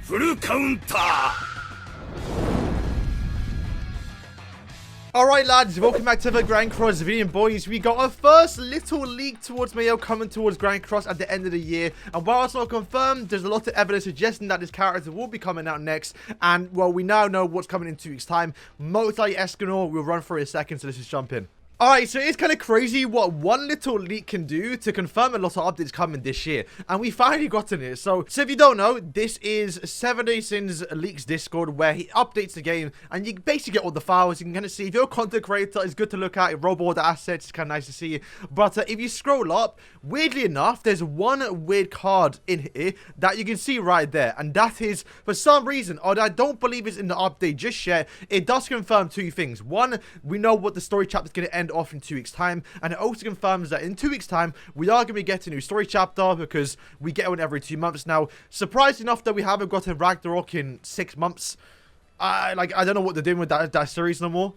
フルカウンター Alright lads, welcome back to the Grand Cross video, and boys, we got our first little leak towards MAEL coming towards Grand Cross at the end of the year. And while it's not confirmed, there's a lot of evidence suggesting that this character will be coming out next. And well, we now know what's coming in 2 weeks time. Most likely Escanor. We'll run for a second, so let's just jump in. Alright, so it's kind of crazy what one little leak can do to confirm a lot of updates coming this year. And we finally gotten it. So if you don't know, this is SDSGC's Leaks Discord, where he updates the game and you basically get all the files. You can kind of see if you're a content creator, it's good to look at. You roll all the assets, it's kind of nice to see. But if you scroll up, weirdly enough, there's one weird card in here that you can see right there. And that is, for some reason, although I don't believe it's in the update just yet, it does confirm 2 things. One, we know what the story chapter is going to end off in 2 weeks time, and it also confirms that in 2 weeks time we are going to be getting a new story chapter, because we get one every 2 months now. Surprised enough that we haven't gotten Ragnarok in 6 months. I don't know what they're doing with that series no more.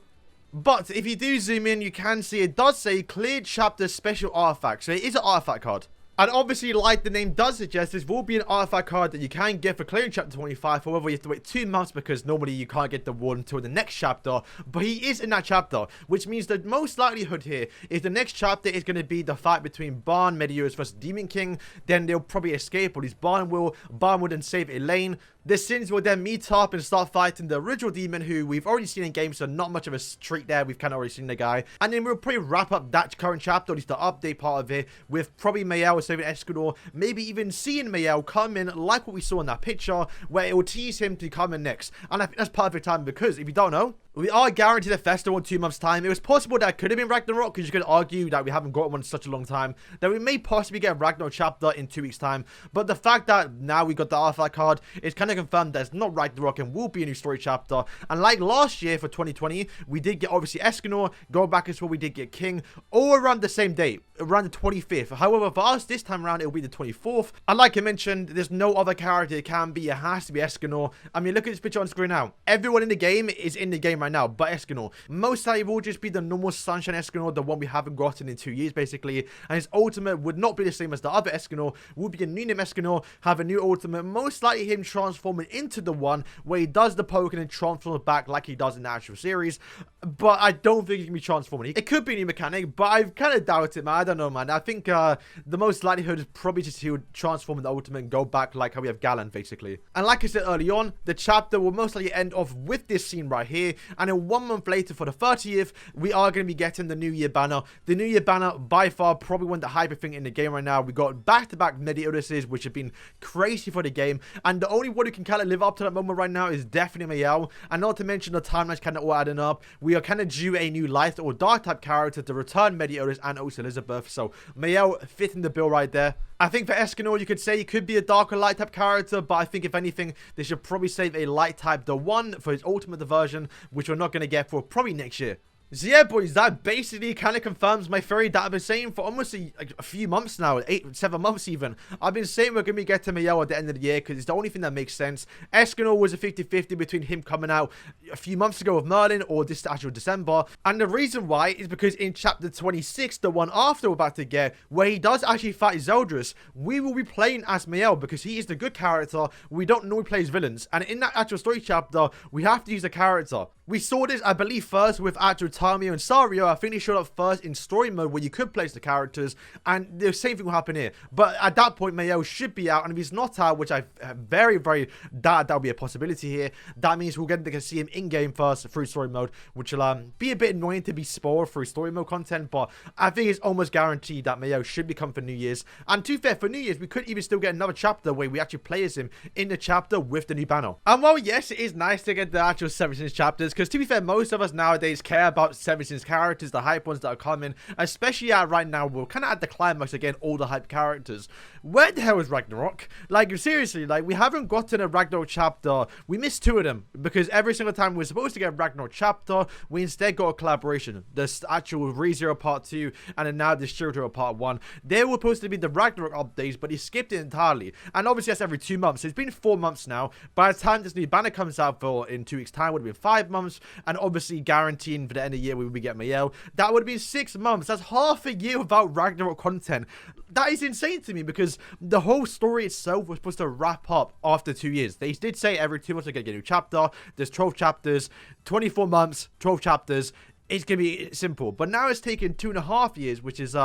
But if you do zoom in, you can see it does say cleared chapter special artifact, so it is an artifact card. And obviously, like the name does suggest, this will be an artifact card that you can get for clearing chapter 25. However, you have to wait 2 months, because normally you can't get the one until the next chapter. But he is in that chapter, which means the most likelihood here is the next chapter is going to be the fight between Barn, Medeiros versus Demon King. Then they'll probably escape, or at least Barn will then save Elaine. The Sins will then meet up and start fighting the original demon, who we've already seen in game, so not much of a treat there. We've kind of already seen the guy. And then we'll probably wrap up that current chapter, at least the update part of it, with probably MAEL saving Escanor, maybe even seeing MAEL come in like what we saw in that picture, where it will tease him to come in next. And I think that's perfect time, because if you don't know, we are guaranteed a festival in 2 months' time. It was possible that it could have been Ragnarok, because you could argue that we haven't got one in such a long time, that we may possibly get a Ragnarok chapter in 2 weeks' time. But the fact that now we got the artifact card is kind of confirmed that it's not Ragnarok and will be a new story chapter. And like last year for 2020, we did get obviously Escanor, go back as well, we did get King, all around the same date, around the 25th. However, for us this time around, it will be the 24th. And like I mentioned, there's no other character it can be. It has to be Escanor. I mean, look at this picture on screen now. Everyone in the game is in the game right now, but Escanor. Most likely will just be the normal Sunshine Escanor, the one we haven't gotten in 2 years, basically. And his ultimate would not be the same as the other Escanor. Will be a new name Escanor, have a new ultimate. Most likely him transforming into the one where he does the poke and then transforms back like he does in the actual series. But I don't think he can be transforming. It could be a new mechanic, but I kind of doubt it, man. I don't know, man. I think the most likelihood is probably just he would transform in the ultimate and go back like how we have Galan, basically. And like I said early on, the chapter will most likely end off with this scene right here. And then 1 month later, for the 30th, we are going to be getting the New Year banner. The New Year banner, by far, probably one of the hyper thing in the game right now. We got back-to-back Medeiros, which have been crazy for the game. And the only one who can kind of live up to that moment right now is definitely MAEL. And not to mention the timelines kind of all adding up. We are kind of due a new light or dark type character to return Medeiros and also Elizabeth. So MAEL fitting the bill right there. I think for Escanor, you could say he could be a dark or light type character, but I think if anything, they should probably save a light type, the one for his ultimate version, which we're not going to get for probably next year. So yeah, boys, that basically kind of confirms my theory that I've been saying for almost a few months now, 7 months even. I've been saying we're going to be getting MAEL at the end of the year, because it's the only thing that makes sense. Escanor was a 50-50 between him coming out a few months ago with Merlin or this actual December. And the reason why is because in chapter 26, the one after we're about to get, where he does actually fight Zeldris, we will be playing as MAEL, because he is the good character. We don't normally play as villains. And in that actual story chapter, we have to use a character. We saw this, I believe, first with actual Tamio and Sario. I think they showed up first in story mode, where you could place the characters, and the same thing will happen here. But at that point, MAEL should be out, and if he's not out, which I very, very doubt that will be a possibility here, that means we'll get to see him in-game first through story mode, which will be a bit annoying to be spoiled through story mode content, but I think it's almost guaranteed that MAEL should become for New Year's. And to be fair, for New Year's, we could even still get another chapter where we actually play as him in the chapter with the new banner. And while, yes, it is nice to get the actual 7 chapters, because to be fair, most of us nowadays care about 7 characters, the hype ones that are coming, especially right now, we're kind of at the climax again, all the hype characters. Where the hell is Ragnarok? Like, seriously, like, we haven't gotten a Ragnarok chapter. We missed 2 of them, because every single time we were supposed to get a Ragnarok chapter, we instead got a collaboration. The actual ReZero Part 2, and then now the Shiro Part 1. They were supposed to be the Ragnarok updates, but he skipped it entirely. And obviously, that's every 2 months. So it's been 4 months now. By the time this new banner comes out for in 2 weeks' time, would have been 5 months. And obviously, guaranteeing for the end of the year we would get MAEL. That would have been 6 months. That's half a year without Ragnarok content. That is insane to me because the whole story itself was supposed to wrap up after 2 years. They did say every 2 months they're going to get a new chapter. There's 12 chapters, 24 months, 12 chapters. It's going to be simple. But now it's taken 2.5 years, which is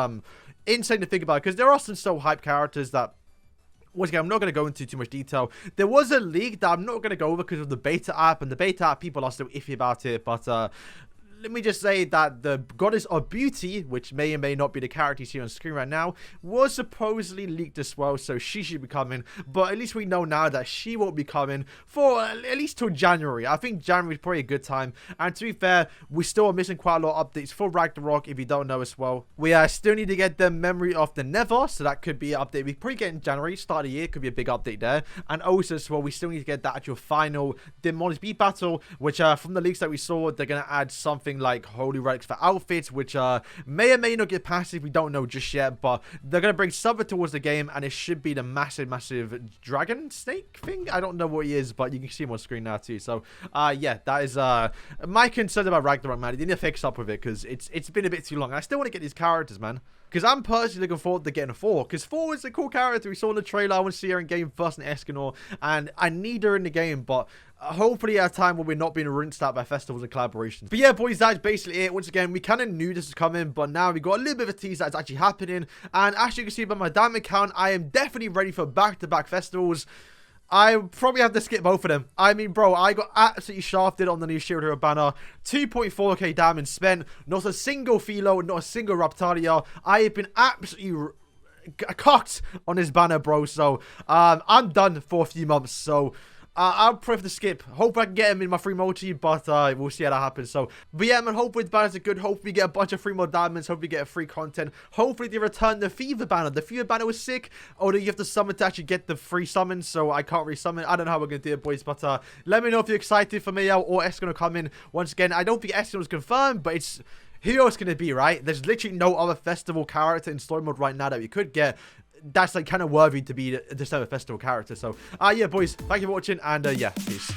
insane to think about because there are some so hype characters that, once again, I'm not going to go into too much detail. There was a leak that I'm not going to go over because of the beta app, and the beta app people are still iffy about it, but let me just say that the Goddess of Beauty, which may or may not be the character you see on screen right now, was supposedly leaked as well, so she should be coming. But at least we know now that she won't be coming for at least till January. I think January is probably a good time. And to be fair, we still are missing quite a lot of updates for Ragnarok, if you don't know as well. We still need to get the Memory of the Nether, so that could be an update we probably get in January, start of the year, could be a big update there. And also as well, we still need to get that actual final Demon Beat battle, which from the leaks that we saw, they're going to add something like holy relics for outfits, which may or may not get passive, we don't know just yet, but they're going to bring something towards the game, and it should be the massive dragon snake thing. I don't know what he is, but you can see him on screen now too. So yeah, that is my concern about Ragnarok, man. They need to fix up with it because it's been a bit too long. I still want to get these characters, man, because I'm personally looking forward to getting 4, because 4 is a cool character. We saw in the trailer. I want to see her in game first in Escanor, and I need her in the game, but hopefully at a time when we're not being rinsed out by festivals and collaborations. But yeah, boys, that's basically it. Once again, we kind of knew this was coming, but now we got a little bit of a tease that's actually happening. And as you can see by my diamond count, I am definitely ready for back-to-back festivals. I probably have to skip both of them. I mean, bro, I got absolutely shafted on the new Shield Hero banner. 2.4k diamonds spent. Not a single Philo, not a single Raptalia. I have been absolutely cocked on this banner, bro. So, I'm done for a few months. So, I'll prefer to skip. Hope I can get him in my free multi, but we'll see how that happens. So, but yeah, man, hopefully the banners are good. Hopefully we get a bunch of free more diamonds. Hopefully we get free content. Hopefully they return the Fever banner. The Fever banner was sick. Although you have to summon to actually get the free summons, so I can't resummon. I don't know how we're going to do it, boys, but let me know if you're excited for MAEL or Escanor to come in. Once again, I don't think Escanor was confirmed, but it's... who else can it be, right? There's literally no other festival character in story mode right now that we could get that's like kind of worthy to be the December festival character. So yeah, boys, thank you for watching, and yeah, peace.